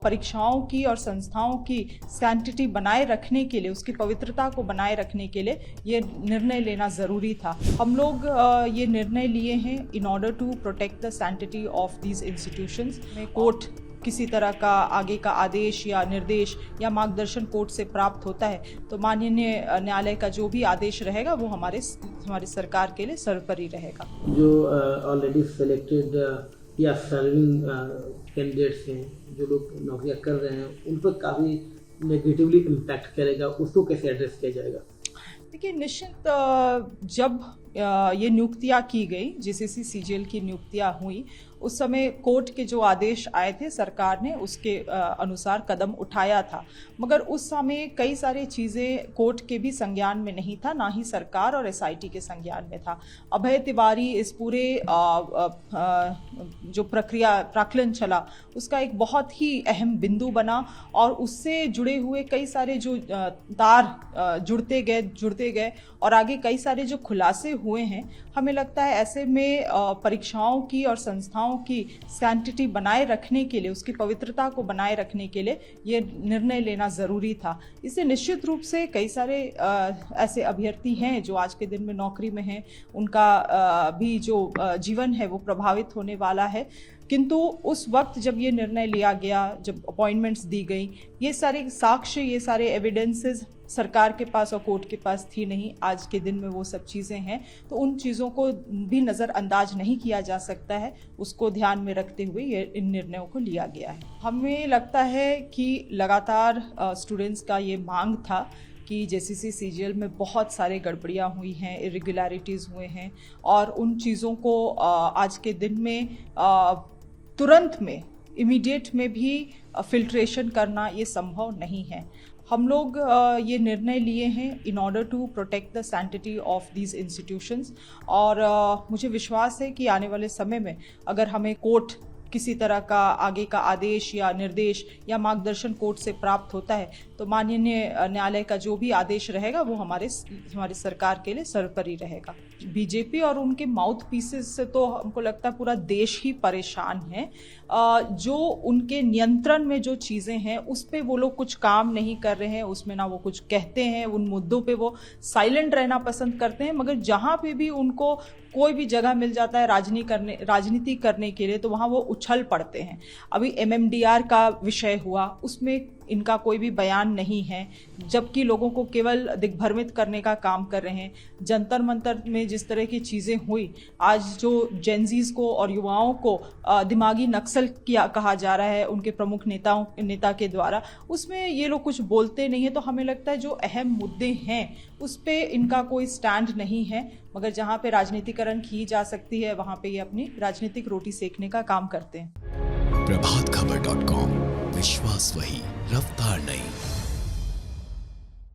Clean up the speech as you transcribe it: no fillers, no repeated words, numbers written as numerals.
परीक्षाओं की और संस्थाओं की सैंक्टिटी बनाए रखने के लिए, उसकी पवित्रता को बनाए रखने के लिए ये निर्णय लेना ज़रूरी था। हम लोग ये निर्णय लिए हैं in order to protect the sanctity of these institutions. Court किसी तरह का आगे का आदेश या निर्देश या मार्गदर्शन कोर्ट से प्राप्त होता है तो माननीय न्यायालय का जो भी आदेश रहेगा वो हमारी सरकार के लिए सर्वोपरि रहेगा। जो ऑलरेडी सिलेक्टेड या सर्विंग कैंडिडेट्स हैं, जो लोग नौकरियां कर रहे हैं, उन पर काफ़ी नेगेटिवली इम्पैक्ट करेगा, उसको कैसे एड्रेस किया जाएगा? देखिए, निश्चित जब ये नियुक्तियां की गई, जेसीसी सीजीएल की नियुक्तियां हुई, उस समय कोर्ट के जो आदेश आए थे सरकार ने उसके अनुसार कदम उठाया था, मगर उस समय कई सारी चीज़ें कोर्ट के भी संज्ञान में नहीं था, ना ही सरकार और एसआईटी के संज्ञान में था। अभय तिवारी इस पूरे जो प्रक्रिया प्राक्कलन चला उसका एक बहुत ही अहम बिंदु बना और उससे जुड़े हुए कई सारे जो तार जुड़ते गए और आगे कई सारे जो खुलासे हुए हैं। हमें लगता है ऐसे में परीक्षाओं की और संस्थाओं की सैंक्टिटी बनाए रखने के लिए, उसकी पवित्रता को बनाए रखने के लिए ये निर्णय लेना ज़रूरी था। इससे निश्चित रूप से कई सारे ऐसे अभ्यर्थी हैं जो आज के दिन में नौकरी में हैं, उनका भी जो जीवन है वो प्रभावित होने वाला है। किंतु उस वक्त जब ये निर्णय लिया गया, जब अपॉइंटमेंट्स दी गई, ये सारे साक्ष्य, ये सारे एविडेंसेस सरकार के पास और कोर्ट के पास थी नहीं। आज के दिन में वो सब चीज़ें हैं, तो उन चीज़ों को भी नज़रअंदाज नहीं किया जा सकता है। उसको ध्यान में रखते हुए ये इन निर्णयों को लिया गया है। हमें लगता है कि लगातार स्टूडेंट्स का ये मांग था कि जेसीसी सीजीएल में बहुत सारे गड़बड़ियाँ हुई हैं, इरेगुलरिटीज़ हुए हैं और उन चीज़ों को आज के दिन में तुरंत में, इमीडिएट में भी फिल्ट्रेशन करना ये संभव नहीं है। हम लोग ये निर्णय लिए हैं in order to protect the sanctity of these institutions और मुझे विश्वास है कि आने वाले समय में अगर हमें कोर्ट किसी तरह का आगे का आदेश या निर्देश या मार्गदर्शन कोर्ट से प्राप्त होता है तो माननीय न्यायालय का जो भी आदेश रहेगा वो हमारी सरकार के लिए सर्वोपरि रहेगा। बीजेपी और उनके माउथ पीसेस से तो हमको लगता है पूरा देश ही परेशान है। जो उनके नियंत्रण में जो चीज़ें हैं उस पे वो लोग कुछ काम नहीं कर रहे हैं, उसमें ना वो कुछ कहते हैं, उन मुद्दों पे वो साइलेंट रहना पसंद करते हैं। मगर जहाँ पे भी उनको कोई भी जगह मिल जाता है राजनीति करने के लिए तो वहाँ वो उछल पड़ते हैं। अभी एमएमडीआर का विषय हुआ, उसमें इनका कोई भी बयान नहीं है, जबकि लोगों को केवल दिग्भ्रमित करने का काम कर रहे हैं। जंतर मंतर में जिस तरह की चीज़ें हुई, आज जो जेनजीज को और युवाओं को दिमागी नक्सल कहा जा रहा है उनके प्रमुख नेता के द्वारा, उसमें ये लोग कुछ बोलते नहीं है। तो हमें लगता है जो अहम मुद्दे हैं उस पे इनका कोई स्टैंड नहीं है, मगर जहाँ पे राजनीतिकरण की जा सकती है वहाँ पे ये अपनी राजनीतिक रोटी सेकने का काम करते हैं। प्रभातखबर.com, विश्वास वही, रफ्तार नहीं।